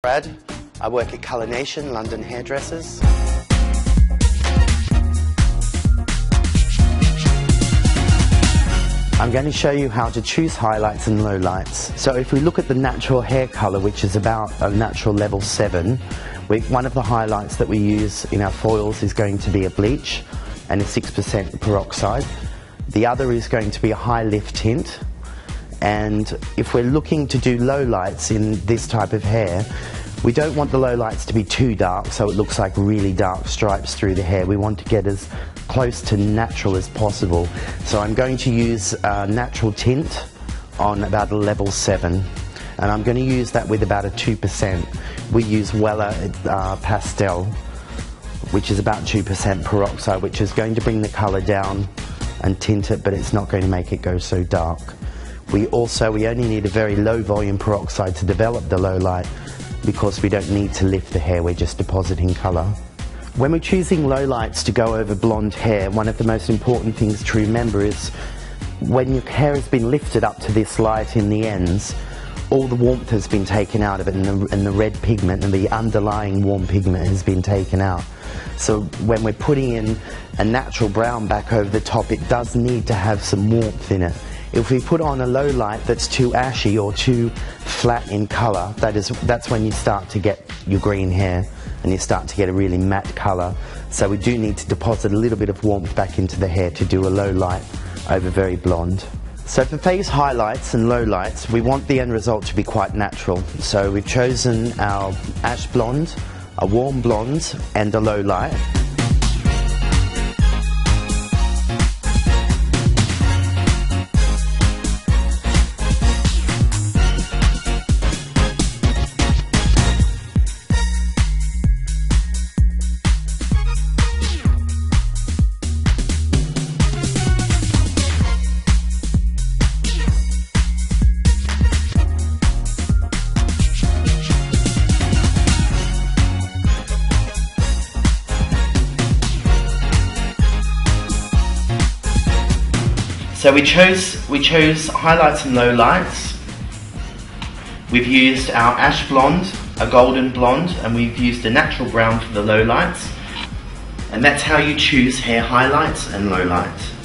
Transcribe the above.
Brad. I work at Colour Nation, London Hairdressers. I'm going to show you how to choose highlights and lowlights. So if we look at the natural hair colour, which is about a natural level 7, one of the highlights that we use in our foils is going to be a bleach and a 6% peroxide. The other is going to be a high lift tint. And if we're looking to do lowlights in this type of hair, we don't want the lowlights to be too dark so it looks like really dark stripes through the hair. We want to get as close to natural as possible. So I'm going to use a natural tint on about a level 7, and I'm going to use that with about a 2%. We use Weller Pastel, which is about 2% peroxide, which is going to bring the colour down and tint it, but it's not going to make it go so dark. We only need a very low volume peroxide to develop the low light, because we don't need to lift the hair, we're just depositing colour. When we're choosing lowlights to go over blonde hair, one of the most important things to remember is when your hair has been lifted up to this light in the ends, all the warmth has been taken out of it, and the red pigment and the underlying warm pigment has been taken out. So when we're putting in a natural brown back over the top, it does need to have some warmth in it. If we put on a low light that's too ashy or too flat in colour, that's when you start to get your green hair and you start to get a really matte colour. So we do need to deposit a little bit of warmth back into the hair to do a low light over very blonde. So for phase highlights and lowlights, we want the end result to be quite natural. So we've chosen our ash blonde, a warm blonde and a low light. So we chose highlights and lowlights. We've used our ash blonde, a golden blonde, and we've used a natural brown for the lowlights. And that's how you choose hair highlights and lowlights.